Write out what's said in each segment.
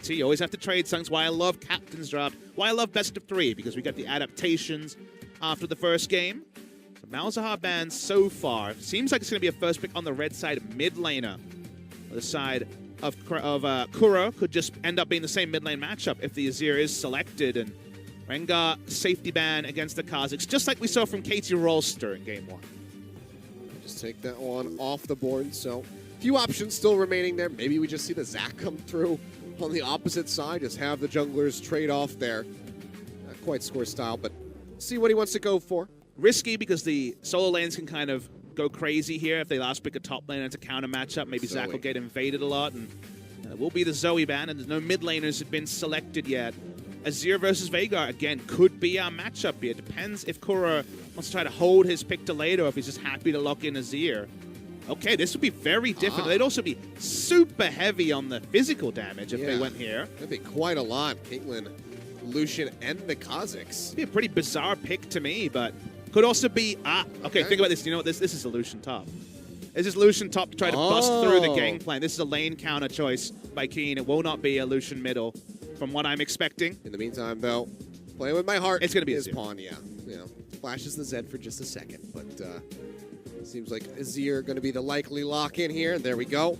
You always have to trade songs. Why I love Captain's Draft. Why I love Best of 3, because we got the adaptations after the first game. So Malzahar banned so far. Seems like it's going to be a first pick on the red side mid laner. The side of Kuro could just end up being the same mid lane matchup if the Azir is selected. And Rengar safety ban against the Kazakhs, just like we saw from Katie Rolster in game 1. Just take that one off the board. So a few options still remaining there. Maybe we just see the Zac come through on the opposite side. Just have the junglers trade off there. Not quite score style, but see what he wants to go for. Risky because the solo lanes can kind of go crazy here. If they last pick a top lane and it's a counter matchup, maybe Zac will get invaded a lot. And it will be the Zoe ban, and there's no mid laners have been selected yet. Azir versus Veigar, again, could be our matchup here. Depends if Kuro wants to try to hold his pick to later or if he's just happy to lock in Azir. Okay, this would be very different. They'd also be super heavy on the physical damage if they went here. That'd be quite a lot. Caitlyn, Lucian, and the Kazakhs. It'd be a pretty bizarre pick to me, but could also be... Okay, think about this. You know what? This is a Lucian top. This is Lucian top to try to bust through the gangplank. This is a lane counter choice by Keen. It will not be a Lucian middle from what I'm expecting. In the meantime, though, playing with my heart. It's going to be his pawn, You know, flashes the Zed for just a second, but seems like Azir going to be the likely lock-in here. And there we go.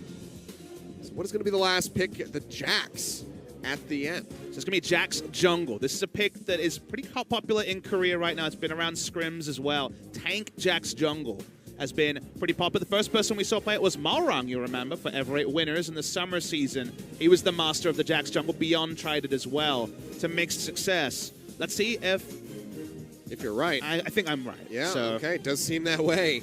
So what is going to be the last pick? The Jax at the end. So it's going to be Jax Jungle. This is a pick that is pretty popular in Korea right now. It's been around scrims as well. Tank Jax Jungle has been pretty popular. The first person we saw play it was Malrang, you remember, for Ever 8 Winners in the summer season. He was the master of the Jax Jungle. Beyond tried it as well to mixed success. Let's see if you're right. I think I'm right. Yeah, so, okay. It does seem that way.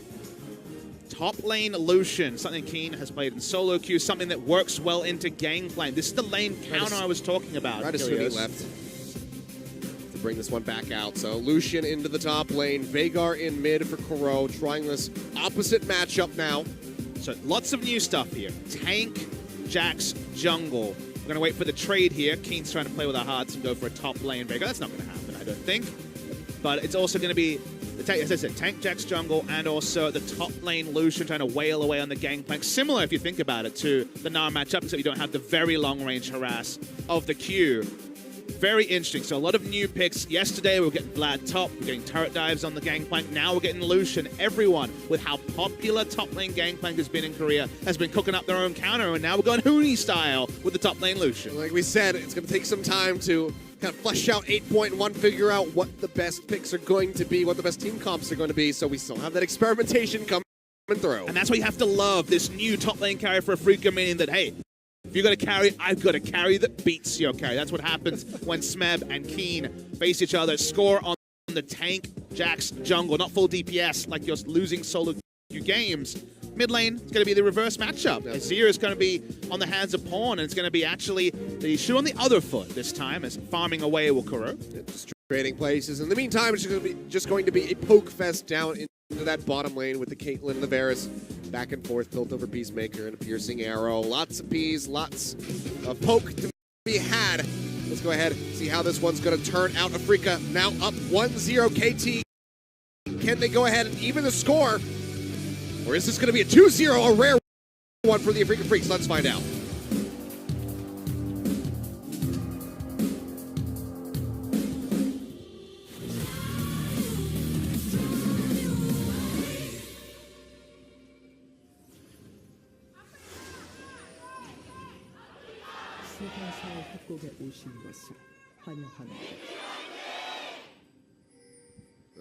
Top lane Lucian, something Keen has played in solo queue, something that works well into gangplank. This is the lane counter I was talking about. Right, swimming left to bring this one back out. So Lucian into the top lane, Veigar in mid for Kuro, trying this opposite matchup now. So lots of new stuff here. Tank, Jax, jungle. We're going to wait for the trade here. Keen's trying to play with our hearts and go for a top lane Veigar. That's not going to happen, I don't think. But it's also going to be, as I said, Tank, Jax, jungle, and also the top lane Lucian trying to wail away on the gangplank. Similar, if you think about it, to the Gnar matchup, except you don't have the very long-range harass of the Q. Very interesting. So a lot of new picks. Yesterday, we were getting Vlad top. We're getting turret dives on the gangplank. Now we're getting Lucian. Everyone, with how popular top lane gangplank has been in Korea, has been cooking up their own counter, and now we're going Huni style with the top lane Lucian. Like we said, it's going to take some time to kind of flesh out 8.1, figure out what the best picks are going to be, what the best team comps are going to be, so we still have that experimentation coming through. And that's why you have to love this new top lane carry for Afreeca, meaning that, hey, if you're going to carry, I've got a carry that beats your carry. That's what happens when Smeb and Keen face each other. Score on the Tank, Jax, jungle. Not full DPS like you're losing solo queue games. Mid lane, it's going to be the reverse matchup. Azir is going to be on the hands of Pawn, and it's going to be actually the shoe on the other foot this time as farming away with Kuro. Just trading places. In the meantime, it's just going to be a poke fest down into that bottom lane with the Caitlyn and the Varus back and forth, built over Peacemaker and a piercing arrow. Lots of P's, lots of poke to be had. Let's go ahead and see how this one's going to turn out. Afreeca now up 1-0 KT. Can they go ahead and even the score? Or is this going to be a 2-0, a rare one for the Afreeca Freaks? Let's find out.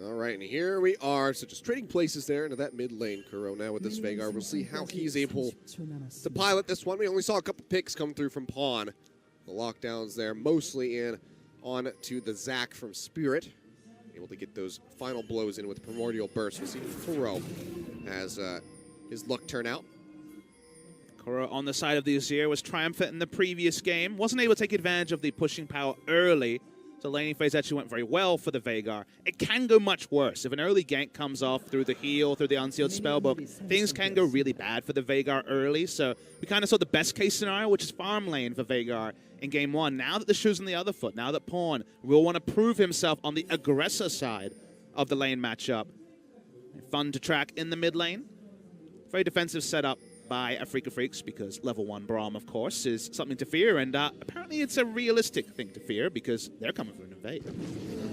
All right, and here we are. So just trading places there into that mid lane. Kuro now with this Veigar. We'll see how he's able to pilot this one. We only saw a couple picks come through from Pawn. The lockdowns there mostly in on to the Zac from Spirit. Able to get those final blows in with Primordial Burst. We'll see Kuro as his luck turn out. Kuro on the side of the Azir was triumphant in the previous game. Wasn't able to take advantage of the pushing power early. So laning phase actually went very well for the Veigar. It can go much worse. If an early gank comes off through the heal, through the unsealed spellbook, things can go really bad for the Veigar early. So we kind of saw the best case scenario, which is farm lane for Veigar in game 1. Now that the shoe's on the other foot, now that Pawn will want to prove himself on the aggressor side of the lane matchup. Fun to track in the mid lane. Very defensive setup by Afreeca Freaks, because level 1 Braum, of course, is something to fear, and apparently it's a realistic thing to fear because they're coming for an invade.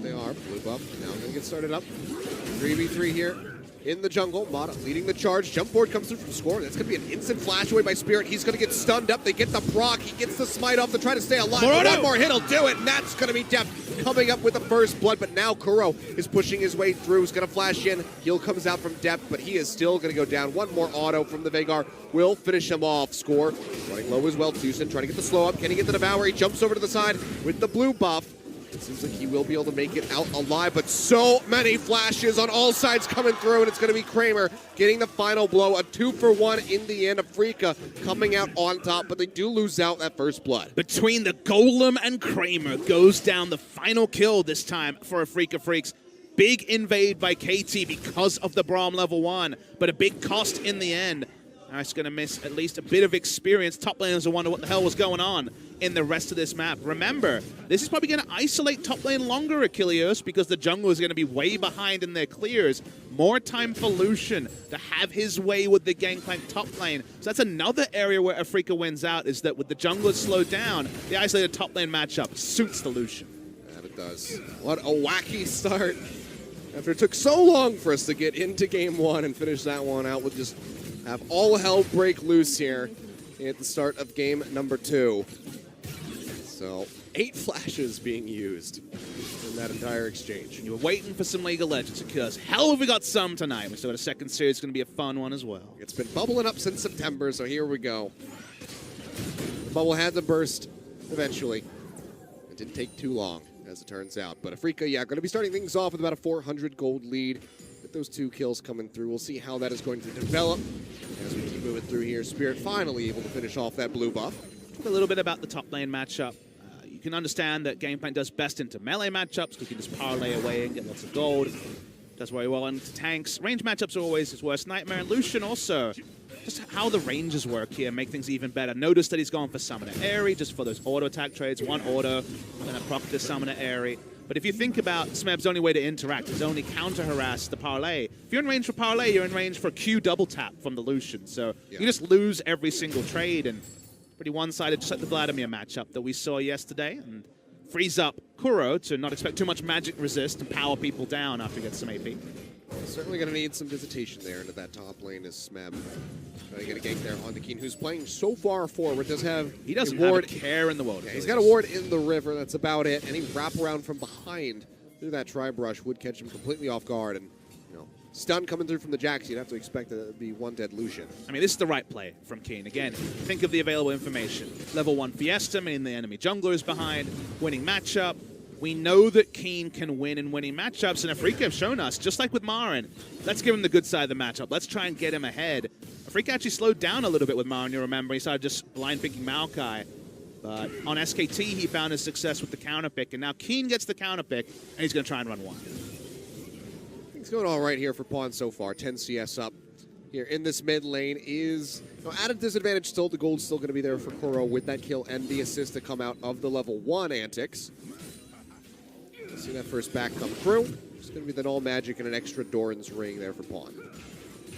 They are. Blue buff now going to get started up. 3v3 here in the jungle. Mata leading the charge. Jump board comes through from Score. That's going to be an instant flash away by Spirit. He's going to get stunned up. They get the proc. He gets the smite off to try to stay alive. One more hit will do it, and that's going to be Depth coming up with the first blood. But now Kuro is pushing his way through. He's going to flash in. Heal comes out from Depth, but he is still going to go down. One more auto from the Veigar will finish him off. Score running low as well. Tucson trying to get the slow up. Can he get the Devour? He jumps over to the side with the blue buff. It seems like he will be able to make it out alive, but so many flashes on all sides coming through, and it's going to be Kramer getting the final blow. A 2-for-1 in the end. Afreeca coming out on top, but they do lose out that first blood. Between the Golem and Kramer goes down the final kill this time for Afreeca Freaks. Big invade by KT because of the Braum level 1, but a big cost in the end. It's going to miss at least a bit of experience. Top laners will wonder what the hell was going on in the rest of this map. Remember, this is probably going to isolate top lane longer, Achilleos, because the jungle is going to be way behind in their clears. More time for Lucian to have his way with the Gangplank top lane. So that's another area where Afreeca wins out, is that with the junglers slowed down, the isolated top lane matchup suits the Lucian. And it does. What a wacky start. After it took so long for us to get into game 1 and finish that one out with just have all hell break loose here at the start of game number 2. So 8 flashes being used in that entire exchange. You were waiting for some League of Legends, because hell have we got some tonight. We still got a second series. It's going to be a fun one as well. It's been bubbling up since September, so here we go. The bubble had to burst eventually. It didn't take too long, as it turns out. But Afreeca, yeah, going to be starting things off with about a 400 gold lead. With those 2 kills coming through, we'll see how that is going to develop as we keep moving through here. Spirit finally able to finish off that blue buff. Talk a little bit about the top lane matchup. You can understand that Gangplank does best into melee matchups, because you can just parlay away and get lots of gold. Does very well into tanks. Range matchups are always his worst nightmare. And Lucian also, just how the ranges work here make things even better. Notice that he's going for Summoner Airy just for those auto attack trades. 1 auto, then a proc to Summoner Airy. But if you think about Smeb's only way to interact is only counter-harass the parlay. If you're in range for parlay, you're in range for Q double tap from the Lucian. So you just lose every single trade, and pretty one-sided, just like the Vladimir matchup that we saw yesterday. And frees up Kuro to not expect too much magic resist and power people down after he gets some AP. Certainly going to need some visitation there into that top lane as Smeb trying to get a gank there on the Keen, who's playing so far forward. He doesn't have a care in the world. Yeah, he's got a ward in the river. That's about it. Any wraparound from behind through that tri-brush would catch him completely off guard. And, you know, stun coming through from the Jax, you'd have to expect that it would be one dead Lucian. I mean, this is the right play from Keen. Again, think of the available information. Level 1 Fiesta, meaning the enemy jungler is behind. Winning matchup. We know that Keen can win in winning matchups, and Afreeca have shown us, just like with Marin, let's give him the good side of the matchup. Let's try and get him ahead. Afreeca actually slowed down a little bit with Marin, you remember. He started just blind picking Maokai. But on SKT, he found his success with the counter pick, and now Keen gets the counter pick, and he's going to try and run 1. Things going all right here for Pawn so far. 10 CS up here in this mid lane is at a disadvantage still. The gold's still going to be there for Kuro with that kill and the assist to come out of the level 1 antics. See that first back come through. It's going to be the null magic and an extra Doran's ring there for Pawn.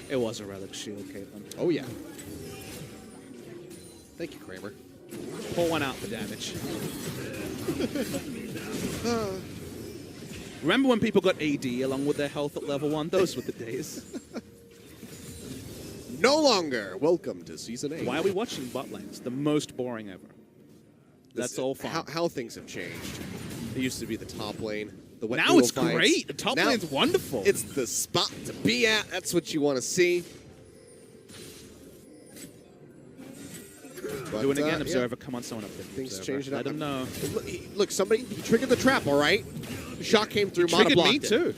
It was a relic shield, Caitlin. Oh, yeah. Thank you, Kramer. Pull 1 out for damage. Remember when people got AD along with their health at level 1? Those were the days. No longer. Welcome to Season 8. Why are we watching bot lanes? The most boring ever. That's all fun. How things have changed. It used to be the top lane. The wet now it's fights. great. The top lane's wonderful. It's the spot to be at. That's what you want to see. But, do it again, Observer. Come on, someone up there. Things changed. Let him know. Look, somebody he triggered the trap, all right? The shot came through. Triggered me, too.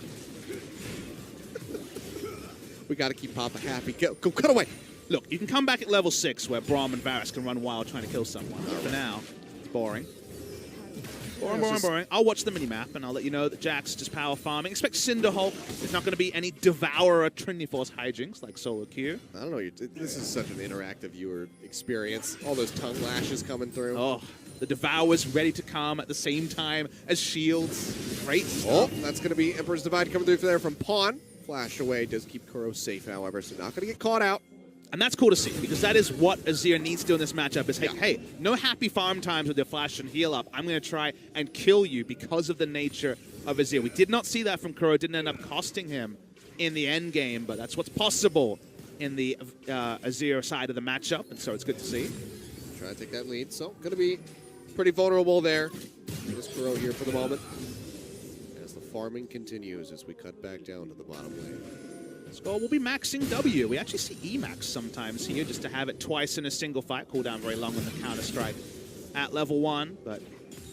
We got to keep Papa happy. Go, cut away. Look, you can come back at level 6 where Braum and Varus can run wild trying to kill someone. For now, it's boring. Boring. I'll watch the minimap, and I'll let you know that Jax just power farming. Expect Cinderhulk. There's not going to be any Devourer Trinity Force hijinks like Solo Q. I don't know. This is such an interactive viewer experience. All those tongue lashes coming through. Oh, the Devour's ready to come at the same time as shields. Great stuff. Oh, that's going to be Emperor's Divide coming through there from Pawn. Flash away does keep Kuro safe, however, so not going to get caught out. And that's cool to see, because that is what Azir needs to do in this matchup is, hey, no happy farm times with your flash and heal up. I'm going to try and kill you because of the nature of Azir. We did not see that from Kuro. It didn't end up costing him in the end game, but that's what's possible in the Azir side of the matchup, and so it's good to see. Trying to take that lead, so going to be pretty vulnerable there. Just Kuro here for the moment. As the farming continues as we cut back down to the bottom lane. Skull will be maxing W. We actually see E-Max sometimes here, just to have it twice in a single fight. Cooldown very long on the Counter-Strike at level 1. But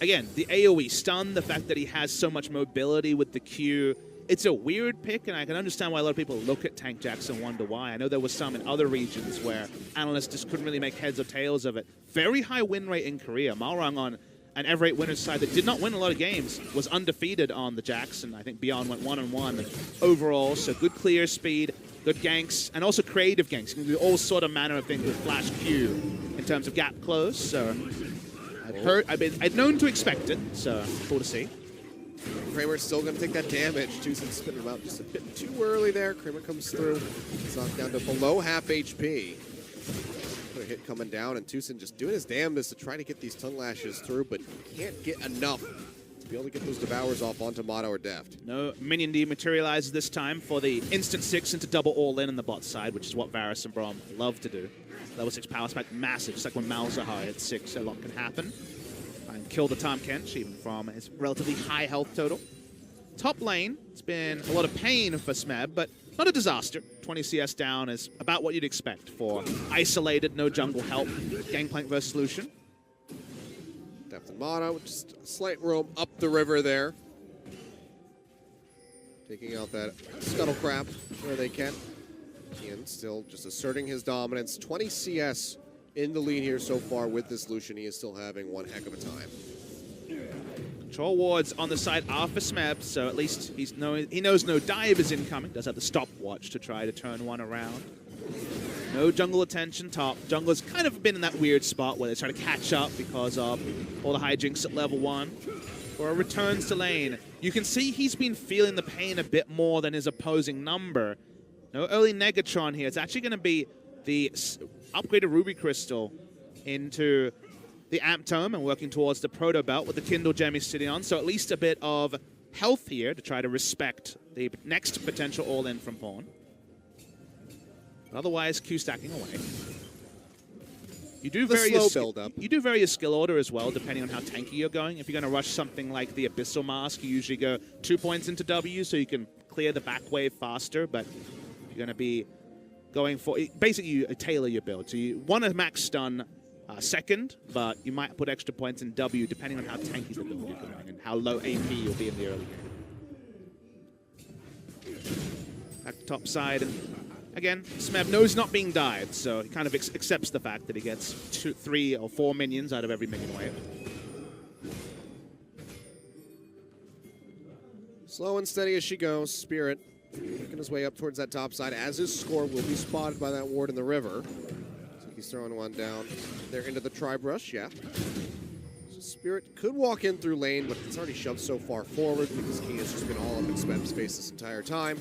again, the AoE stun, the fact that he has so much mobility with the Q, it's a weird pick, and I can understand why a lot of people look at Tank Jax and wonder why. I know there was some in other regions where analysts just couldn't really make heads or tails of it. Very high win rate in Korea. Malrang on an Ever8 winner's side that did not win a lot of games was undefeated on the Jax, and I think Beyond went 1-1 overall. So good clear speed, good ganks, and also creative ganks. You can do all sort of manner of things with Flash Q in terms of gap close. So I'd known to expect it, so cool to see. Kramer's still going to take that damage. Tucson spinning him out just a bit too early there. Kramer comes through. It's knocked down to below half HP. Put a hit coming down, and Tucson just doing his damnedest to try to get these tongue lashes through, but can't get enough to be able to get those devours off onto Motto or Deft. No minion D materializes this time for the instant 6 into double all-in on the bot side, which is what Varus and Braum love to do. Level 6 power spike, massive, just like when Malzahar hits 6, a lot can happen. And kill the Tahm Kench, even from his relatively high health total. Top lane, it's been a lot of pain for Smeb, but not a disaster. 20 CS down is about what you'd expect for isolated, no jungle help, Gangplank versus Lucian. Deft and Motto, just a slight roam up the river there. Taking out that Scuttle Crab where they can. Ian still just asserting his dominance. 20 CS in the lead here so far with this Lucian. He is still having one heck of a time. Control wards on the side are for Smeb, so at least he knows no dive is incoming. Does have the stopwatch to try to turn one around. No jungle attention top. Jungler's kind of been in that weird spot where they try to catch up because of all the hijinks at level 1. Or returns to lane. You can see he's been feeling the pain a bit more than his opposing number. No early Negatron here. It's actually going to be the upgraded Ruby Crystal into the Amp Tome and working towards the Proto Belt with the Kindle Gem he's sitting on. So at least a bit of health here to try to respect the next potential all-in from Pawn. But otherwise, Q stacking away. You do vary your build up. You do vary your skill order as well, depending on how tanky you're going. If you're going to rush something like the Abyssal Mask, you usually go 2 points into W so you can clear the back wave faster. But you're going to be going for... Basically, you tailor your build. So you want to max stun second, but you might put extra points in W depending on how tanky the build you're going and how low AP you'll be in the early game. Back to top side. And again, Smeb knows not being dived, so he kind of accepts the fact that he gets 2, 3, or 4 minions out of every minion wave. Slow and steady as she goes. Spirit making his way up towards that top side as his score will be spotted by that ward in the river. So he's throwing one down there into the Tri-Brush, yeah. So Spirit could walk in through lane, but it's already shoved so far forward because King has just been all up in Smeb's face this entire time.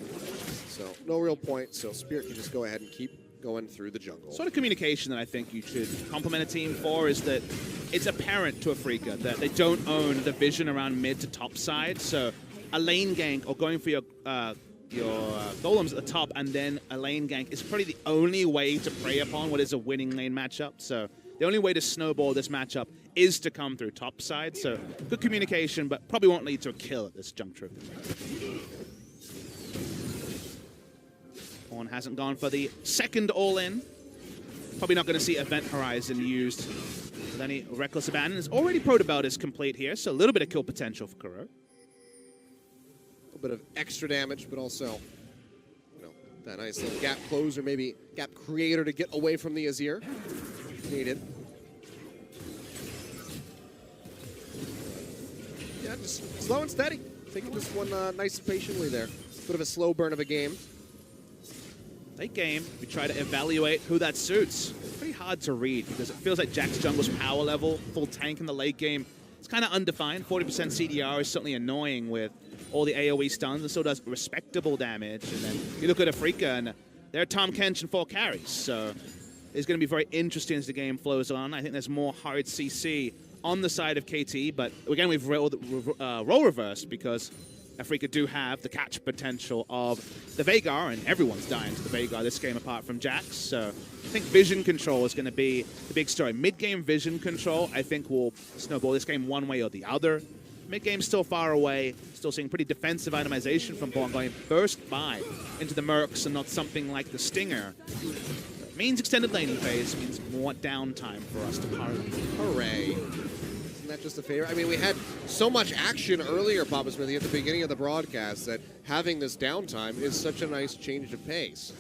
So no real point, so Spirit can just go ahead and keep going through the jungle. Sort of communication that I think you should compliment a team for is that it's apparent to Afreeca that they don't own the vision around mid to top side. So a lane gank or going for your golems at the top and then a lane gank is probably the only way to prey upon what is a winning lane matchup. So the only way to snowball this matchup is to come through top side. So good communication, but probably won't lead to a kill at this juncture. Pawn hasn't gone for the second all-in. Probably not going to see Event Horizon used with any reckless abandon. It's already Proto Belt is complete here, so a little bit of kill potential for Kuro. A bit of extra damage, but also, you know, that nice little gap closer, maybe gap creator to get away from the Azir. Needed. Yeah, just slow and steady. Taking this one nice and patiently there. Bit of a slow burn of a game. Late game, we try to evaluate who that suits. It's pretty hard to read because it feels like Jack's jungle's power level, full tank in the late game, it's kind of undefined. 40% CDR is certainly annoying with all the AoE stuns and still does respectable damage. And then you look at Afreeca and they're Tom Kench and 4 carries. So it's going to be very interesting as the game flows on. I think there's more hard CC on the side of KT, but again, we've role reversed because Afreeca do have the catch potential of the Veigar, and everyone's dying to the Veigar this game apart from Jax. So I think vision control is going to be the big story. Mid-game vision control, I think, will snowball this game one way or the other. Mid-game's still far away, still seeing pretty defensive itemization from Bond going burst by into the Mercs and not something like the Stinger. It means extended laning phase, means more downtime for us to parlay. Hooray. Isn't that just a favor? I mean, we had so much action earlier, Papa Smithy, at the beginning of the broadcast that having this downtime is such a nice change of pace.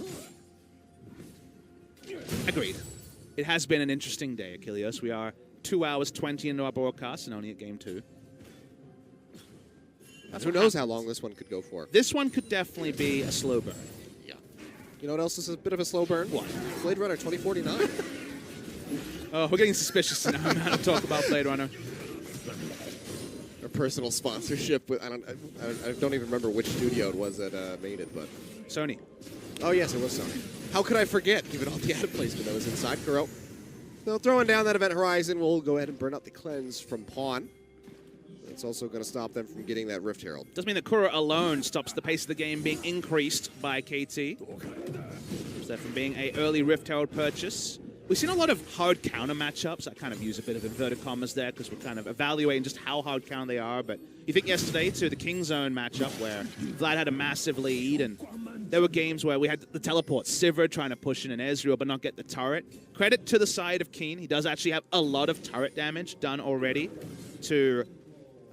Agreed. It has been an interesting day, Achilles. We are 2 hours 20 into our broadcast and only at game 2. Who knows how long this one could go for? This one could definitely be a slow burn. Yeah. You know what else is a bit of a slow burn? What? Blade Runner 2049. Oh, we're getting suspicious now. I'm not to talk about Blade Runner. Our personal sponsorship with I don't even remember which studio it was that made it, but Sony. oh yes, it was Sony. How could I forget? Given all the ad placement that was inside Kuro. Now throwing down that event horizon, we'll go ahead and burn out the cleanse from Pawn. It's also going to stop them from getting that Rift Herald. Doesn't mean that Kura alone stops the pace of the game being increased by KT. Stops that from being an early Rift Herald purchase. We've seen a lot of hard counter matchups. I kind of use a bit of inverted commas there because we're kind of evaluating just how hard counter they are. But you think yesterday to the King Zone matchup where Vlad had a massive lead, and there were games where we had the teleport Sivir trying to push in an Ezreal but not get the turret. Credit to the side of Keen. He does actually have a lot of turret damage done already to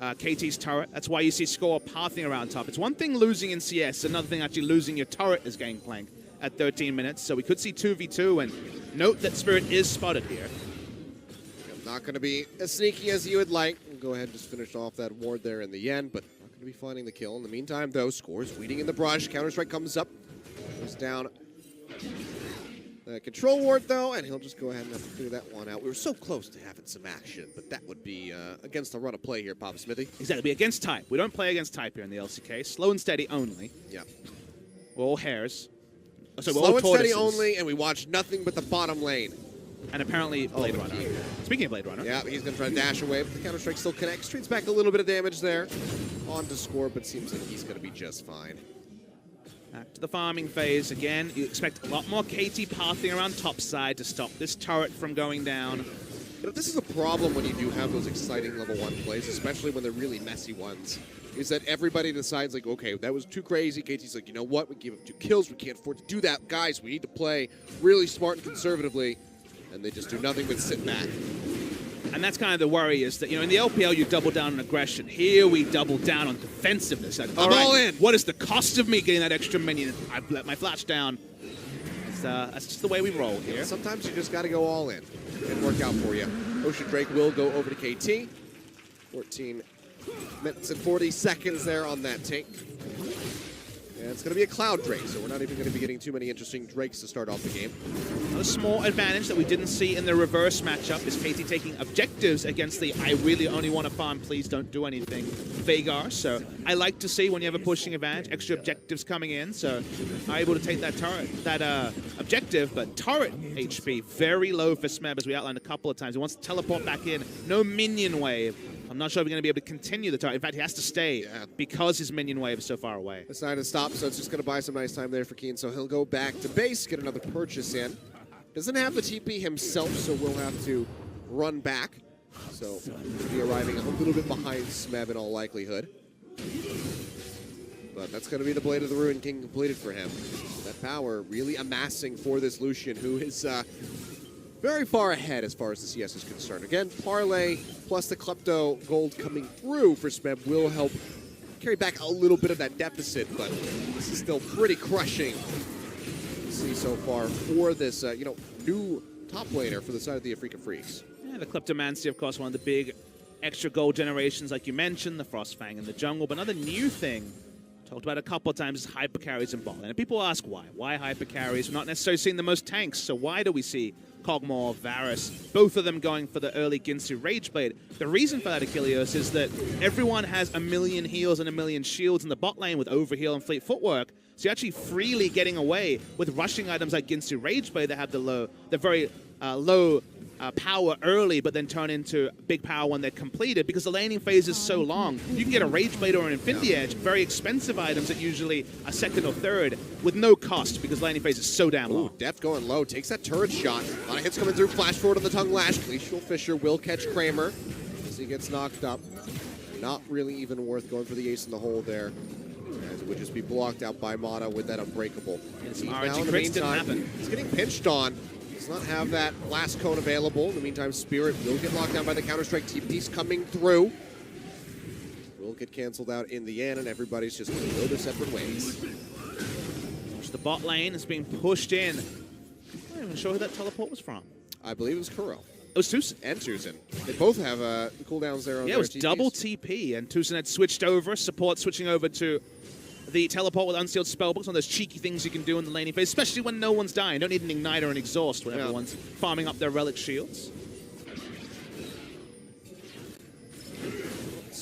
KT's turret. That's why you see score pathing around top. It's one thing losing in CS, another thing actually losing your turret is Gangplank at 13 minutes. So we could see 2v2, and note that Spirit is spotted here. Not going to be as sneaky as you would like. We'll go ahead and just finish off that ward there in the end, but not going to be finding the kill. In the meantime, though, scores weeding in the brush. Counter-Strike comes up. Goes down. Control ward, though, and he'll just go ahead and have to figure that one out. We were so close to having some action, but that would be against the run of play here, Papa Smithy. Exactly. Against type. We don't play against type here in the LCK. Slow and steady only. Yeah. We're all hares. So Slow and steady only, and we watch nothing but the bottom lane. And apparently Blade Runner. Speaking of Blade Runner. Yeah, he's going to try to dash away, but the Counter-Strike still connects. Trades back a little bit of damage there. On to score, but seems like he's going to be just fine. Back to the farming phase. Again, you expect a lot more KT pathing around top side to stop this turret from going down. You know, this is a problem when you do have those exciting level 1 plays, especially when they're really messy ones, is that everybody decides, like, okay, that was too crazy. KT's like, you know what? We gave him 2 kills. We can't afford to do that. Guys, we need to play really smart and conservatively. And they just do nothing but sit back. And that's kind of the worry, is that, you know, in the LPL you double down on aggression. Here we double down on defensiveness. Like, all in. What is the cost of me getting that extra minion? I've let my flash down. That's just the way we roll here. Sometimes you just got to go all in and work out for you. Ocean Drake will go over to KT. 14 minutes and 40 seconds there on that tank. And it's going to be a Cloud Drake, so we're not even going to be getting too many interesting Drakes to start off the game. Another small advantage that we didn't see in the reverse matchup is KT taking objectives against the I really only want to farm, please don't do anything Veigar. So I like to see when you have a pushing advantage, extra objectives coming in. So I'm able to take that turret, that objective, but turret HP very low for Smeb, as we outlined a couple of times. He wants to teleport back in. No minion wave. I'm not sure if we're going to be able to continue the turret. In fact, he has to stay because his minion wave is so far away. Decided to stop, so it's just going to buy some nice time there for Keen. So he'll go back to base, get another purchase in. Doesn't have the TP himself, so we'll have to run back. So he'll be arriving a little bit behind Smeb in all likelihood. But that's going to be the Blade of the Ruin King completed for him. That power really amassing for this Lucian, who is very far ahead as far as the CS is concerned. Again, Parlay plus the Klepto gold coming through for Smeb will help carry back a little bit of that deficit, but this is still pretty crushing to see so far for this, new top laner for the side of the Afreeca Freaks. Yeah, the Kleptomancy, of course, one of the big extra gold generations, like you mentioned, the Frostfang in the jungle. But another new thing, talked about a couple of times, is hyper carries in bot lane. And people ask why. Why hyper carries? We're not necessarily seeing the most tanks, so why do we see Kog'Maw, Varus, both of them going for the early Ginsu Rageblade? The reason for that, Achilles, is that everyone has a million heals and a million shields in the bot lane with Overheal and Fleet Footwork. So you're actually freely getting away with rushing items like Ginsu Rage Blade that have the very low power early, but then turn into big power when they're completed, because the laning phase is so long. You can get a Rage Blade or an Infinity Edge, very expensive items that usually are second or third, with no cost, because the laning phase is so damn long. Deft going low, takes that turret shot. A lot of hits coming through, flash forward on the tongue lash. Glacial Fissure will catch Kramer as he gets knocked up. Not really even worth going for the ace in the hole there, as it would just be blocked out by Mata with that Unbreakable. Some RNG crits didn't happen. He's getting pinched on. Does not have that last cone available. In the meantime, Spirit will get locked down by the Counter-Strike. TP's coming through. Will get canceled out in the end, and everybody's just going to go their separate ways. The bot lane is being pushed in. I'm not even sure who that teleport was from. I believe it was Kuro. It was Tucson. And Tucson. They both have cooldowns there on Yeah, their it was TPs. double TP, and Tucson had switched over, support switching over to the teleport with unsealed spellbooks, one of those cheeky things you can do in the laning phase, especially when no one's dying. Don't need an ignite or an exhaust when everyone's farming up their relic shields.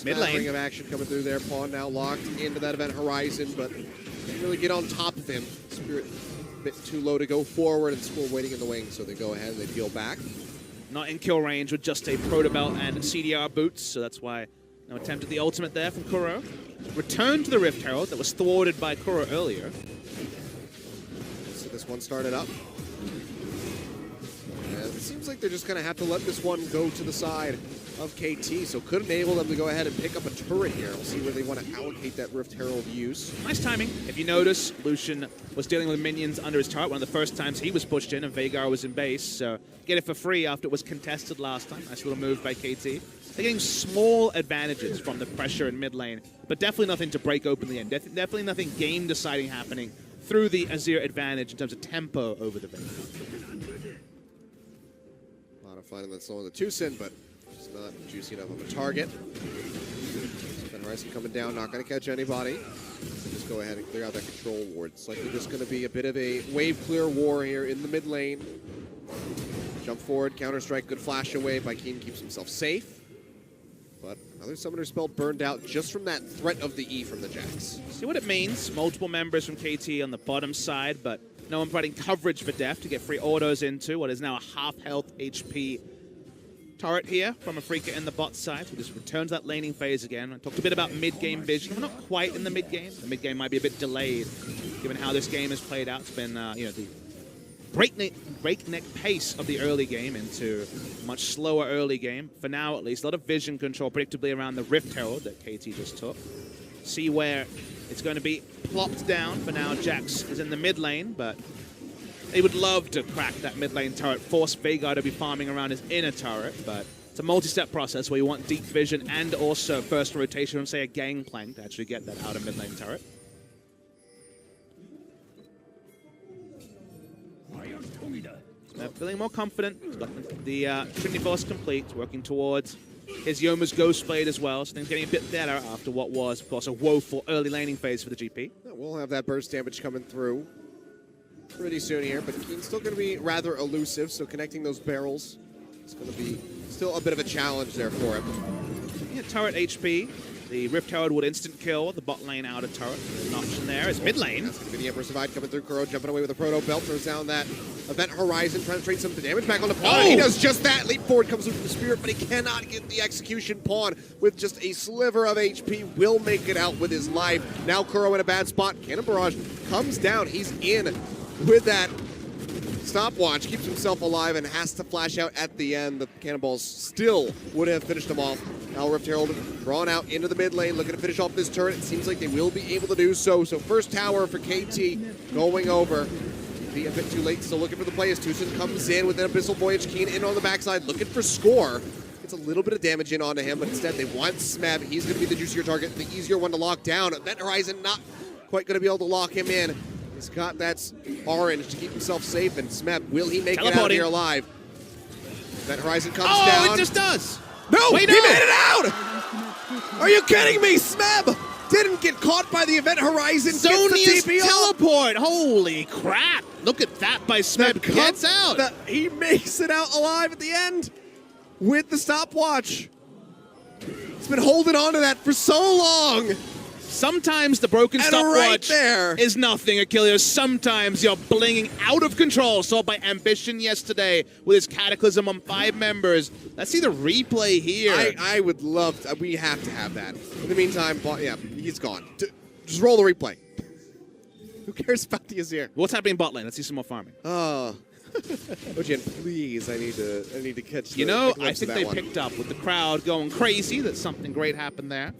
Mid lane. Ring of action coming through there. Pawn now locked into that event horizon, but can't really get on top of him. Spirit a bit too low to go forward, and School waiting in the wings, so they go ahead and they peel back. Not in kill range with just a Proto Belt and CDR boots, so that's why no attempt at the ultimate there from Kuro. Return to the Rift Herald that was thwarted by Kuro earlier. So this one started up. And it seems like they're just going to have to let this one go to the side of KT, so could enable them to go ahead and pick up a turret here. We'll see where they want to allocate that Rift Herald use. Nice timing. If you notice, Lucian was dealing with minions under his turret one of the first times he was pushed in, and Veigar was in base, so get it for free after it was contested last time. Nice little move by KT. They're getting small advantages from the pressure in mid lane, but definitely nothing to break open the end. Definitely nothing game-deciding happening through the Azir advantage in terms of tempo over the Veigar. A lot of fun in that slow on the Tucson, but it's not juicy enough of a target. Ben Horizon coming down, not going to catch anybody. So just go ahead and clear out that control ward. It's likely just going to be a bit of a wave clear war here in the mid lane. Jump forward, Counter-Strike, good flash away by Keen, keeps himself safe. But another summoner spell burned out just from that threat of the E from the Jax. See what it means. Multiple members from KT on the bottom side, but no one providing coverage for Deft to get free autos into what is now a half health HP turret here from Afreeca in the bot side. So just returns that laning phase again. I talked a bit about mid-game vision. We're not quite in the mid-game. The mid-game might be a bit delayed given how this game has played out. It's been, the breakneck pace of the early game into a much slower early game. For now, at least, a lot of vision control predictably around the Rift Herald that KT just took. See where it's going to be plopped down. For now, Jax is in the mid lane, but they would love to crack that mid lane turret, force Veigar to be farming around his inner turret, but it's a multi-step process where you want deep vision and also first rotation from, say, a Gangplank to actually get that outer mid lane turret. Feeling more confident. The Trinity Force complete, working towards his Yoma's Ghost Blade as well, so things getting a bit better after what was, of course, a woeful early laning phase for the GP. We'll have that burst damage coming through pretty soon here, but Keen's still going to be rather elusive, so connecting those barrels is going to be still a bit of a challenge there for him. Yeah, turret HP. The Rift Herald would instant kill the bot lane outer turret. There's an option there. It's mid lane. That's going to be the Emperor's Divide coming through. Kuro jumping away with a Proto Belt. Throws down that Event Horizon. Trying to trade some damage back on the Pawn. He does just that. Leap forward comes through from the Spirit, but he cannot get the execution. Pawn with just a sliver of HP will make it out with his life. Now Kuro in a bad spot. Cannon Barrage comes down. He's in with that stopwatch. Keeps himself alive and has to flash out at the end. The cannonballs still would have finished him off. Now Rift Herald drawn out into the mid lane, looking to finish off this turret. It seems like they will be able to do so. So first tower for KT going over. Be a bit too late, still looking for the play as Tucson comes in with an Abyssal Voyage. Keen in on the backside, looking for score. Gets a little bit of damage in onto him, but instead they want Smeb. He's going to be the juicier target, the easier one to lock down. Event Horizon not quite going to be able to lock him in. He's got that orange to keep himself safe, and Smeb, will he make it out here alive? Event Horizon comes down. Oh, it just does! No, he made it out! Are you kidding me? Smeb didn't get caught by the Event Horizon. Sonia's teleport! Holy crap! Look at that by Smeb. Gets out! He makes it out alive at the end with the stopwatch. He's been holding on to that for so long. Sometimes the broken stopwatch is nothing, Achilles. Sometimes you're blinging out of control. Saw by Ambition yesterday with his Cataclysm on 5 members. Let's see the replay here. I would love to. We have to have that. In the meantime, yeah, he's gone. Just roll the replay. Who cares about the Azir? What's happening in bot lane? Let's see some more farming. Oh. Ojian, please, I need to catch the, You know, the I think they picked up with the crowd going crazy that something great happened there.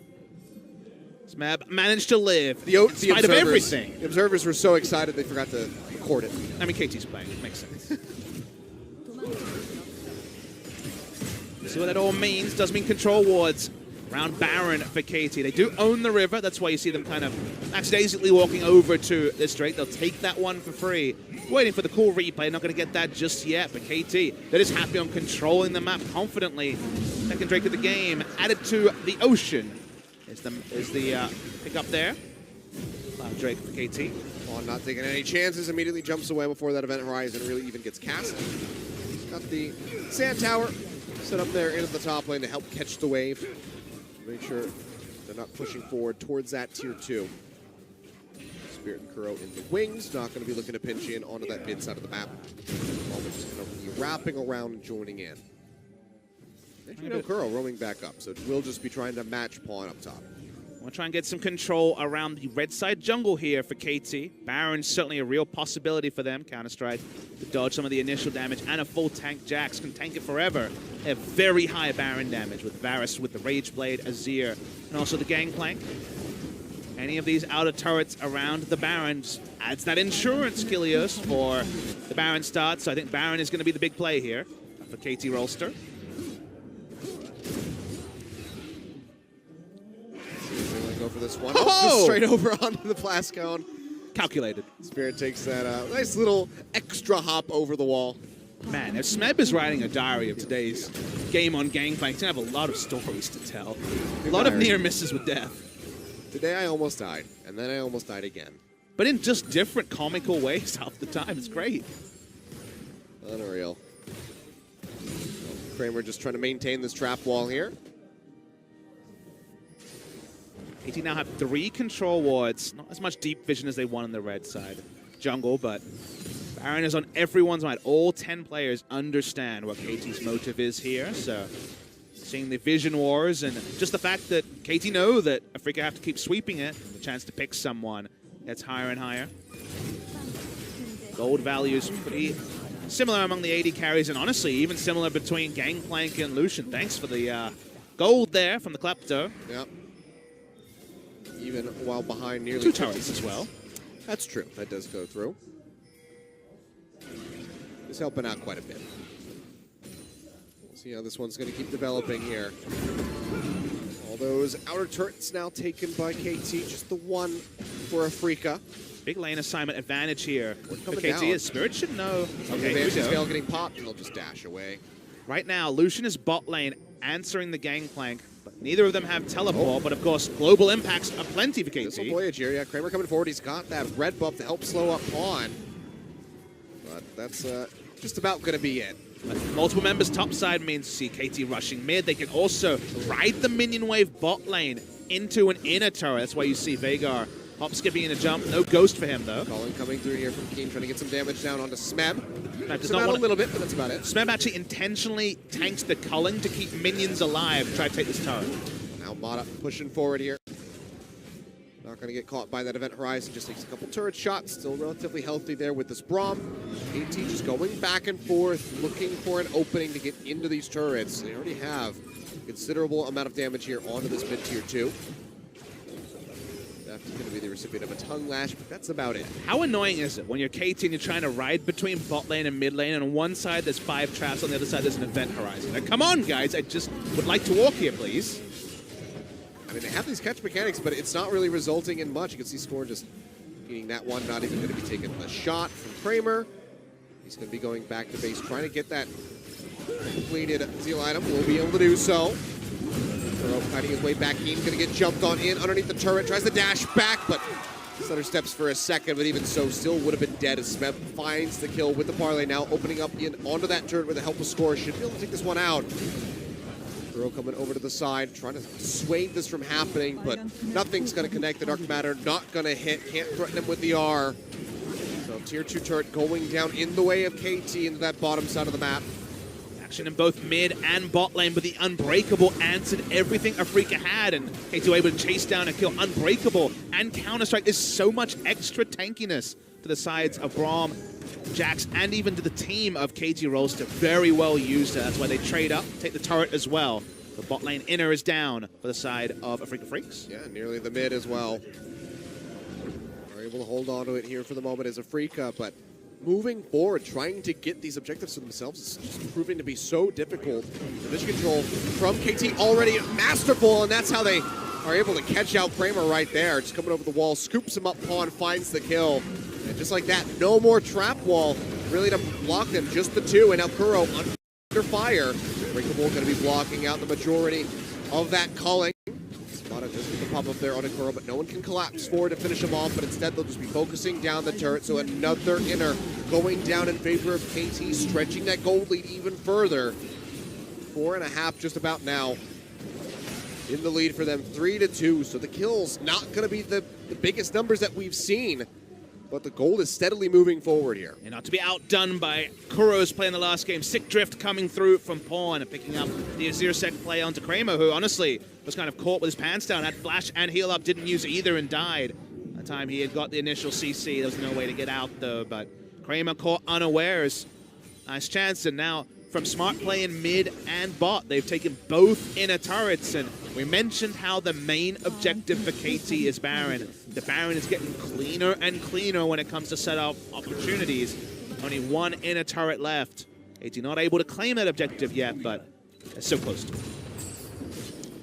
Smeb managed to live in spite of everything. The observers were so excited they forgot to record it. I mean, KT's playing. It makes sense. See what that all means. Does mean control wards around Baron for KT. They do own the river. That's why you see them kind of lackadaisically walking over to this Drake. They'll take that one for free. Waiting for the cool replay. Not going to get that just yet. But KT, they're just happy on controlling the map confidently. Second Drake of the game added to the ocean. Is the pick up there. Drake for KT. Vaughn not taking any chances. Immediately jumps away before that event horizon really even gets cast. Got the sand tower set up there into the top lane to help catch the wave. Make sure they're not pushing forward towards that tier 2. Spirit and Kuro in the wings. Not going to be looking to pinch in onto that mid side of the map. Almost just going to be wrapping around and joining in. Actually, no Kuro roaming back up, so we'll just be trying to match pawn up top. We'll try and get some control around the red side jungle here for KT. Baron's certainly a real possibility for them. Counter-Strike to dodge some of the initial damage, and a full tank Jax can tank it forever. They have very high Baron damage with Varus, with the Rage Blade, Azir, and also the Gangplank. Any of these outer turrets around the Baron adds that insurance, Kilios, for the Baron start. So I think Baron is going to be the big play here for KT Rolster. Go for this one. Oh! Straight over onto the blast cone. Calculated. Spirit takes that nice little extra hop over the wall. Man, if Smeb is writing a diary of today's game on Gangplank, he's going to have a lot of stories to tell. A lot of near misses with death. Today I almost died, and then I almost died again. But in just different comical ways half the time. It's great. Unreal. Kramer just trying to maintain this trap wall here. KT now have 3 control wards. Not as much deep vision as they want on the red side jungle, but Baron is on everyone's mind. All 10 players understand what KT's motive is here, so seeing the vision wars and just the fact that KT know that Afreeca have to keep sweeping it, the chance to pick someone gets higher and higher. Gold value is pretty similar among the AD carries, and honestly, even similar between Gangplank and Lucian. Thanks for the gold there from the Klepto. Yep. Even while behind nearly 2 turrets as well. That's true. That does go through. It's helping out quite a bit. We'll see how this one's going to keep developing here. All those outer turrets now taken by KT. Just the one for Afreeca. Big lane assignment advantage here for KT. Down. Spirit should know. Okay, here we go. Scale getting popped, and they'll just dash away. Right now, Lucian is bot lane answering the Gangplank. But neither of them have teleport, but of course, global impacts are plenty for KT. This will voyage here. Yeah, Kramer coming forward. He's got that red buff to help slow up Pawn. But that's just about going to be it. Multiple members topside means see KT rushing mid. They can also ride the minion wave bot lane into an inner turret. That's why you see Veigar hop skipping in a jump. No ghost for him, though. Colin coming through here from Keen, trying to get some damage down onto Smeb. Does not want a little bit, but that's about it. Smeb actually intentionally tanks the culling to keep minions alive to try to take this turret. Now Mata pushing forward here. Not going to get caught by that event horizon. Just takes a couple turret shots. Still relatively healthy there with this Braum. AT just going back and forth, looking for an opening to get into these turrets. They already have a considerable amount of damage here onto this mid tier 2. That's going to be the recipient of a tongue lash, but that's about it. How annoying is it when you're KT and you're trying to ride between bot lane and mid lane, and on one side there's 5 traps, on the other side there's an event horizon? Now, come on, guys, I just would like to walk here, please. I mean, they have these catch mechanics, but it's not really resulting in much. You can see Scorn just eating that one, not even going to be taking a shot from Kramer. He's going to be going back to base, trying to get that completed Zeal item. Will be able to do so. Kuro fighting his way back in, going to get jumped on in underneath the turret, tries to dash back, but stutter steps for a second, but even so, still would have been dead as Smeb finds the kill with the parlay, now opening up in onto that turret with the help of Score. Should be able to take this one out. Kuro coming over to the side, trying to dissuade this from happening, but nothing's going to connect. The Dark Matter not going to hit. Can't threaten him with the R. So tier 2 turret going down in the way of KT into that bottom side of the map. Action in both mid and bot lane, but the Unbreakable answered everything Afreeca had, and KT were able to chase down and kill Unbreakable, and Counter-Strike is so much extra tankiness to the sides of Braum, Jax, and even to the team of KT Rolster. Very well used. That's why they trade up, take the turret as well. The bot lane inner is down for the side of Afreeca Freaks. Yeah, nearly the mid as well. Are able to hold on to it here for the moment as Afreeca, but moving forward, trying to get these objectives to themselves is just proving to be so difficult. The vision control from KT already masterful, and that's how they are able to catch out Kramer right there. Just coming over the wall, scoops him up, Pawn finds the kill. And just like that, no more trap wall really to block them, just the two. And now Kuro under fire. Breakable going to be blocking out the majority of that culling. Spotted just with the pop up there on a Kuro, but no one can collapse forward to finish him off, but instead they'll just be focusing down the turret. So another inner going down in favor of KT, stretching that gold lead even further. 4.5 just about now in the lead for them, 3-2. So the kills not going to be the biggest numbers that we've seen, but the gold is steadily moving forward here. And not to be outdone by Kuro's play in the last game. Sick Drift coming through from Pawn and picking up the Azirsec play onto Kramer, who honestly was kind of caught with his pants down, had flash and heal up, didn't use either and died. That time he had got the initial CC. There was no way to get out though, but Kramer caught unawares. Nice chance, and now from smart play in mid and bot, they've taken both inner turrets, and we mentioned how the main objective for KT is Baron. The Baron is getting cleaner and cleaner when it comes to set up opportunities. Only one inner turret left. KT not able to claim that objective yet, but it's so close to it.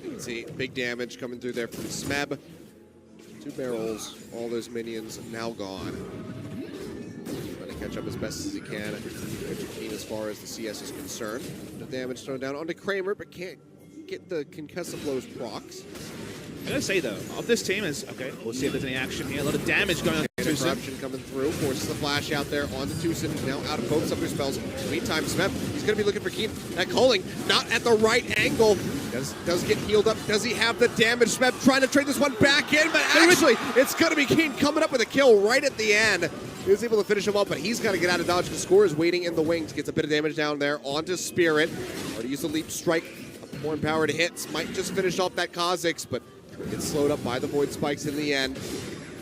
You can see big damage coming through there from Smeb. 2 barrels, all those minions now gone. Trying to catch up as best as he can. Keen as far as the CS is concerned. The damage thrown down onto Kramer, but can't get the concussive blows procs. I gotta say though, of this team is okay. We'll see if there's any action here. A lot of damage going on. Corruption coming through, forces the flash out there onto Tucson. Now out of both summoner spells. In the meantime, Smeb, he's gonna be looking for Keen. That calling, not at the right angle. Does get healed up. Does he have the damage? Smeb trying to trade this one back in, but actually, it's gonna be Keen coming up with a kill right at the end. He was able to finish him up, but he's got to get out of dodge. The score is waiting in the wings. Gets a bit of damage down there onto Spirit. Or to use the leap strike. More empowered hits. Might just finish off that Kha'Zix, but gets slowed up by the Void Spikes in the end.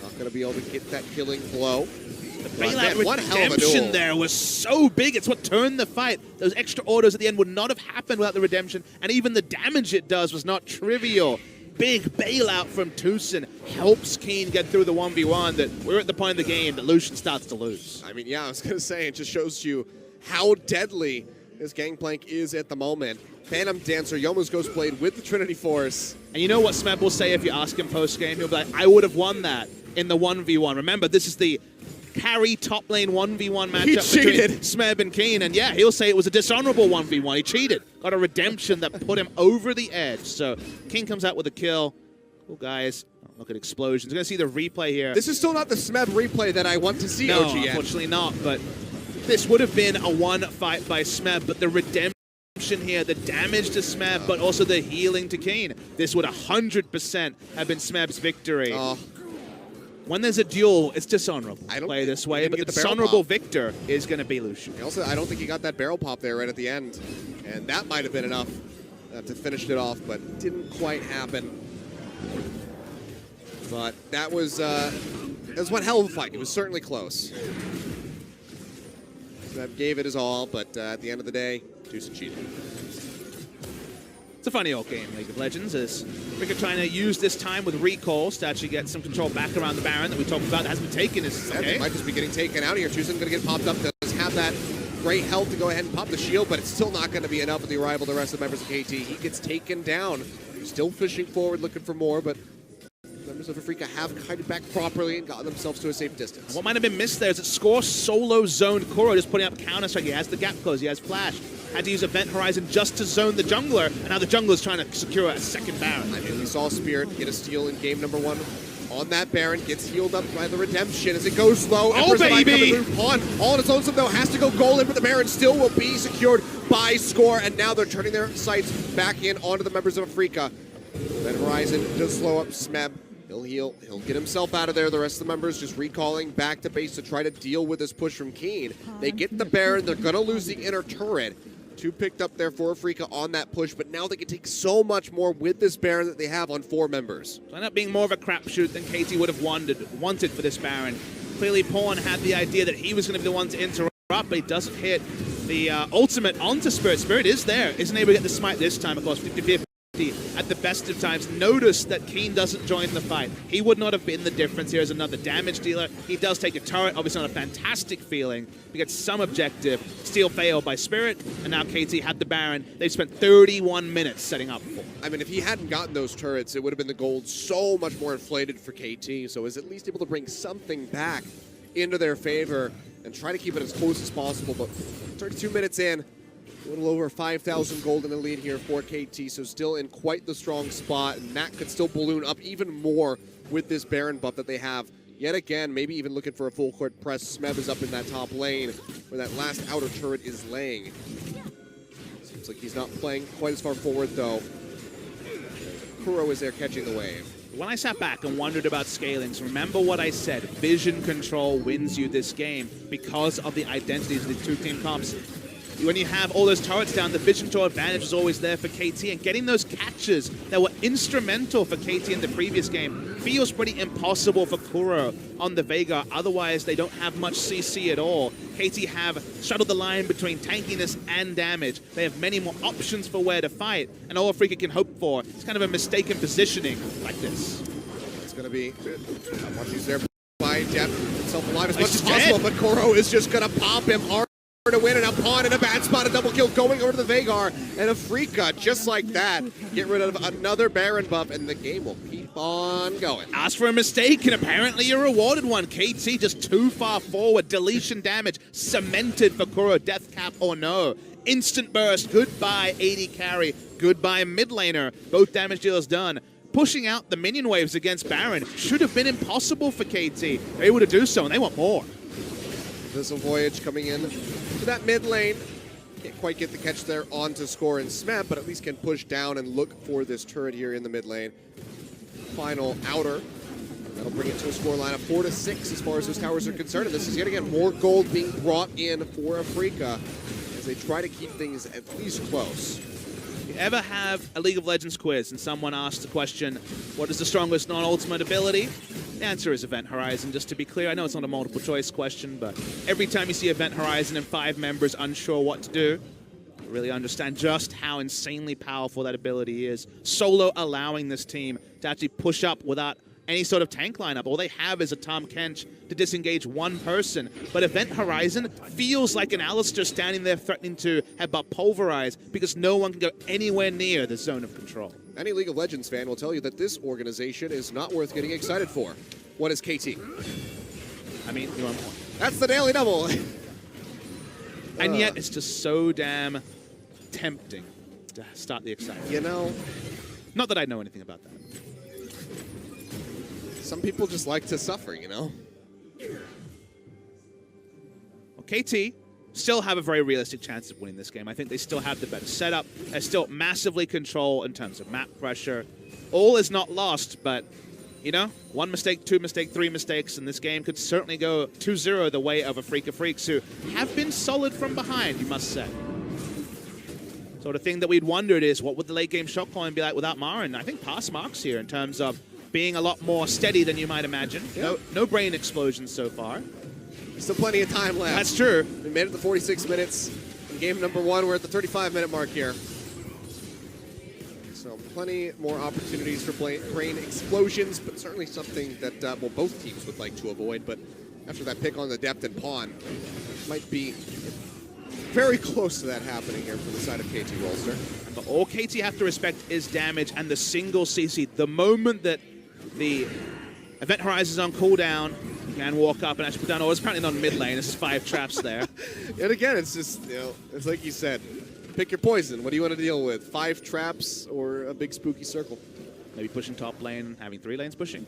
Not going to be able to get that killing blow. The bailout redemption there was so big. It's what turned the fight. Those extra autos at the end would not have happened without the redemption, and even the damage it does was not trivial. Big bailout from Tucson helps Keen get through the 1v1 that we're at the point of the game that Lucian starts to lose. I mean, yeah, I was going to say, it just shows you how deadly this Gangplank is at the moment. Phantom Dancer, Yomu's Ghostblade with the Trinity Force. And you know what Smeb will say if you ask him post-game? He'll be like, I would have won that in the 1v1. Remember, this is the carry top lane 1v1 matchup between Smeb and Keen, and yeah, he'll say it was a dishonorable 1v1. He cheated. Got a redemption that put him over the edge. So Keen comes out with a kill. Cool guys. Look at explosions. We're going to see the replay here. This is still not the Smeb replay that I want to see, no, OGN. Unfortunately not, but this would have been a one fight by Smeb, but the redemption here, the damage to Smeb, but also the healing to Keen. This would 100% have been Smeb's victory. When there's a duel, it's dishonorable to play this way, but the dishonorable victor is going to be Lucian. Also, I don't think he got that barrel pop there right at the end, and that might have been enough to finish it off, but didn't quite happen. But that was one hell of a fight. It was certainly close. Smeb gave it his all, but at the end of the day, Tucson cheated. It's a funny old game, League of Legends, as Afreeca trying to use this time with recalls to actually get some control back around the Baron that we talked about that hasn't been taken. It might just be getting taken out here. Tucson going to get popped up. Does have that great health to go ahead and pop the shield, but it's still not going to be enough with the arrival of the rest of the members of KT. He gets taken down. Still fishing forward, looking for more, but members of Afreeca have kited back properly and gotten themselves to a safe distance. And what might have been missed there is that Score solo zoned Kuro, just putting up counter-strike. He has the gap close, he has flash. Had to use Event Horizon just to zone the jungler, and now the jungler's trying to secure a second Baron. I mean, we saw Spirit get a steal in game number 1 on that Baron, gets healed up by the redemption as it goes low. Oh, baby! Pawn, all on its own, though, has to go golden, but the Baron still will be secured by Score, and now they're turning their sights back in onto the members of Afreeca. Then Horizon does slow up Smeb. He'll heal. He'll get himself out of there. The rest of the members just recalling back to base to try to deal with this push from Keen. They get the Baron. They're going to lose the inner turret. 2 picked up there for Afreeca on that push, but now they can take so much more with this Baron that they have on 4 members. So ended up being more of a crapshoot than KT would have wanted for this Baron. Clearly, Pawn had the idea that he was going to be the one to interrupt, but he doesn't hit the ultimate onto Spirit. Spirit is there. Isn't able to get the smite this time, of course, 50-50. At the best of times. Notice that Keen doesn't join the fight. He would not have been the difference here as another damage dealer. He does take a turret, obviously not a fantastic feeling. He gets some objective. Steal failed by Spirit, and now KT had the Baron. They've spent 31 minutes setting up for. I mean, if he hadn't gotten those turrets, it would have been the gold so much more inflated for KT, so is at least able to bring something back into their favor and try to keep it as close as possible, but 32 minutes in, a little over 5,000 gold in the lead here for KT, so still in quite the strong spot, and that could still balloon up even more with this Baron buff that they have. Yet again, maybe even looking for a full court press. Smeb is up in that top lane, where that last outer turret is laying. Seems like he's not playing quite as far forward, though. Kuro is there catching the wave. When I sat back and wondered about scalings, remember what I said. Vision control wins you this game because of the identities of the 2 team comps. When you have all those turrets down, the vision control advantage is always there for KT, and getting those catches that were instrumental for KT in the previous game feels pretty impossible for Kuro on the Veigar. Otherwise, they don't have much CC at all. KT have shuttled the line between tankiness and damage. They have many more options for where to fight, and all Afreeca can hope for is kind of a mistaken positioning like this. It's going to be much easier by Depth himself alive as much as dead. possible, but Kuro is just going to pop him hard to win, and a Pawn in a bad spot, a double kill going over to the Veigar, and Afreeca, just like that, get rid of another Baron buff, and the game will keep on going. Ask for a mistake, and apparently you rewarded one. KT just too far forward. Deletion damage cemented for Kuro. Death cap or no. Instant burst. Goodbye AD carry. Goodbye mid laner. Both damage dealers done. Pushing out the minion waves against Baron should have been impossible for KT. They're able to do so, and they want more. Vessel Voyage coming in to that mid lane. Can't quite get the catch there onto Score and Smeb, but at least can push down and look for this turret here in the mid lane. Final outer. That'll bring it to a scoreline of 4-6 as far as those towers are concerned. And this is yet again more gold being brought in for Afreeca as they try to keep things at least close. You ever have a League of Legends quiz and someone asks the question, what is the strongest non-ultimate ability? The answer is Event Horizon, just to be clear. I know it's not a multiple choice question, but every time you see Event Horizon and 5 members unsure what to do, you really understand just how insanely powerful that ability is. Solo allowing this team to actually push up without any sort of tank lineup. All they have is a Tom Kench to disengage one person. But Event Horizon feels like an Alistair standing there threatening to headbutt Pulverize because no one can go anywhere near the zone of control. Any League of Legends fan will tell you that this organization is not worth getting excited for. What is KT? I mean, you're on point. That's the daily double. And yet, it's just so damn tempting to start the excitement. You know, Not that I know anything about that. some people just like to suffer, you know? Well, KT still have a very realistic chance of winning this game. I think they still have the better setup. They still massively control in terms of map pressure. All is not lost, but, you know, 1 mistake, 2 mistakes, 3 mistakes, and this game could certainly go 2-0 the way of Afreeca Freaks, who have been solid from behind, you must say. So the thing that we'd wondered is, what would the late game shot calling be like without Marin? I think pass marks here in terms of being a lot more steady than you might imagine. Yeah. No brain explosions so far. Still plenty of time left. That's true. We made it to 46 minutes. In game number 1, we're at the 35-minute mark here. So plenty more opportunities for brain explosions, but certainly something that well, both teams would like to avoid. But after that pick on the Depth and Pawn, might be very close to that happening here from the side of KT Rolster. But all KT have to respect is damage and the single CC. The moment that the Event Horizon is on cooldown, you can walk up and actually put down. Oh, it's apparently not mid lane. This is 5 traps there. And again, it's just, you know, it's like you said, pick your poison. What do you want to deal with? 5 traps or a big spooky circle? Maybe pushing top lane, having 3 lanes pushing.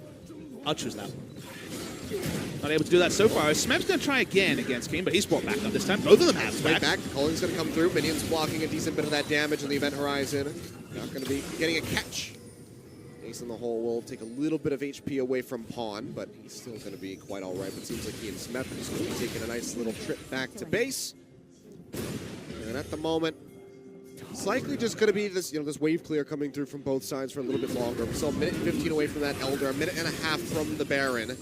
I'll choose that one. Not able to do that so far. Smeb's going to try again against King, but he's brought back up this time. Both of them have Right back. Colling's going to come through. Minions blocking a decent bit of that damage in the event horizon. Not going to be getting a catch. Ace in the hole will take a little bit of HP away from Pawn, but he's still going to be quite all right. But it seems like he and Smeb are just going to be taking a nice little trip back to base. And at the moment, it's likely just going to be this, this wave clear coming through from both sides for a little bit longer. We saw a minute and 15 away from that Elder, a minute and a half from the Baron.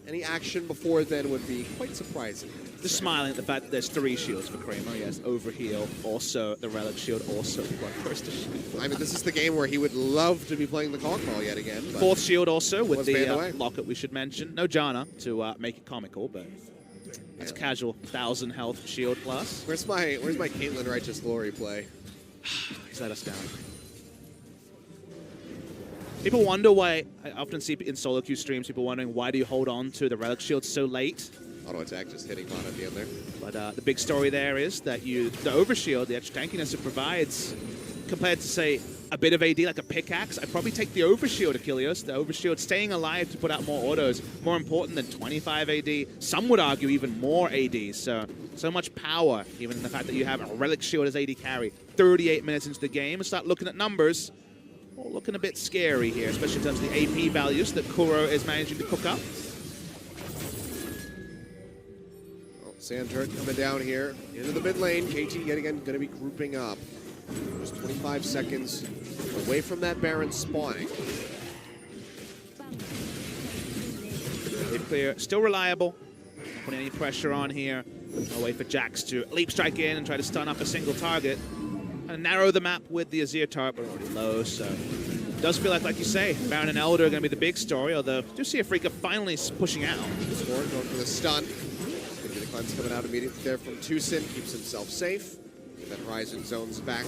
Any action before then would be quite surprising. Just smiling at the fact that there's 3 shields for Kramer. Yes, Overheal, also the Relic Shield, also Bloodthirster Shield. I mean, this is the game where he would love to be playing the Conk Ball yet again. 4th shield also with the Locket we should mention. No Janna to make it comical, but that's a casual 1,000 health shield plus. Where's my Caitlyn Righteous Glory play? He's let us down. People wonder why, I often see in solo queue streams, people wondering why do you hold on to the Relic Shield so late? Auto attack just hitting on at the end there. But the big story there is that the Overshield, the extra tankiness it provides, compared to, say, a bit of AD like a pickaxe, I'd probably take the Overshield, Achilles. The Overshield staying alive to put out more autos, more important than 25 AD. Some would argue even more AD. So much power, even in the fact that you have a Relic Shield as AD carry. 38 minutes into the game, and start looking at numbers. Well, looking a bit scary here, especially in terms of the AP values that Kuro is managing to cook up. Well, Sand Turret coming down here into the mid lane. KT yet again going to be grouping up. Just 25 seconds away from that Baron spawning. Hit clear, still reliable. Not putting any pressure on here. I'll wait for Jax to leap strike in and try to stun up a single target. And narrow the map with the Azir turret, but already low, so it does feel like you say, Baron and Elder are going to be the big story, although I do see Afreeca finally pushing out. Scorn going for the stun. The cleanse coming out immediately there from Tucson, keeps himself safe. And then Horizon zones back.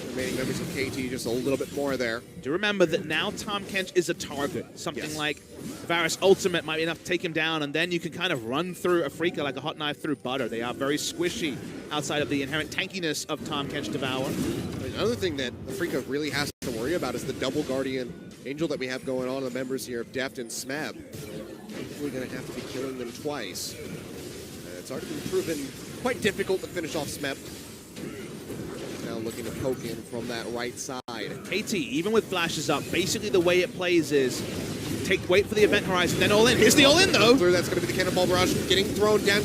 Remaining members of KT just a little bit more there. Do remember that now Tahm Kench is a target. Something like Varus Ultimate might be enough to take him down, and then you can kind of run through Afreeca like a hot knife through butter. They are very squishy outside of the inherent tankiness of Tahm Kench Devour. Another thing that Afreeca really has to worry about is the double Guardian Angel that we have going on, the members here of Deft and Smeb. We're going to have to be killing them twice. It's already been proven quite difficult to finish off Smeb. Now looking to poke in from that right side. KT, even with flashes up, basically the way it plays is wait for the event horizon, then all in. Here's the all in though. That's going to be the Cannonball Barrage getting thrown down.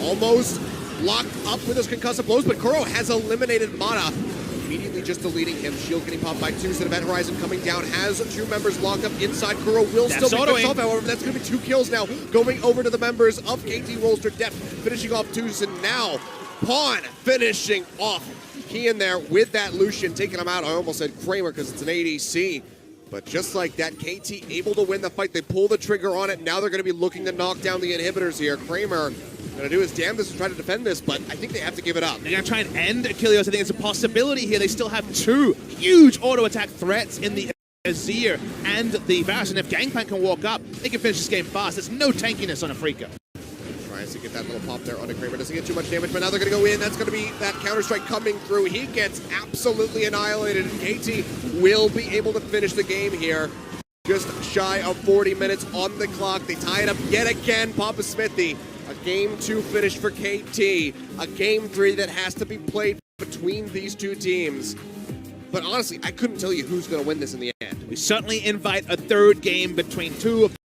Almost locked up with those concussive blows, but Kuro has eliminated Mana. Immediately just deleting him. Shield getting popped by Tucson. Event Horizon coming down. Has 2 members locked up inside. Kuro will still be picked off. However, that's going to be 2 kills now. Going over to the members of KT Rolster. Deft finishing off Tucson now. Pawn finishing off. He in there with that Lucian taking him out. I almost said Kramer because it's an ADC. But just like that, KT able to win the fight. They pull the trigger on it. Now they're going to be looking to knock down the inhibitors here. Kramer going to do his damnedest to try to defend this, but I think they have to give it up. They're going to try and end Achilles. I think it's a possibility here. They still have 2 huge auto-attack threats in the Azir and the Varus, and if Gangplank can walk up, they can finish this game fast. There's no tankiness on Afreeca. Tries to get that little pop there on Kramer. Doesn't get too much damage, but now they're going to go in. That's going to be that counter-strike coming through. He gets absolutely annihilated, and KT will be able to finish the game here. Just shy of 40 minutes on the clock. They tie it up yet again. Papa Smithy. A Game 2 finish for KT. A Game 3 that has to be played between these 2 teams. But honestly, I couldn't tell you who's going to win this in the end. We certainly invite a 3rd game between 2 of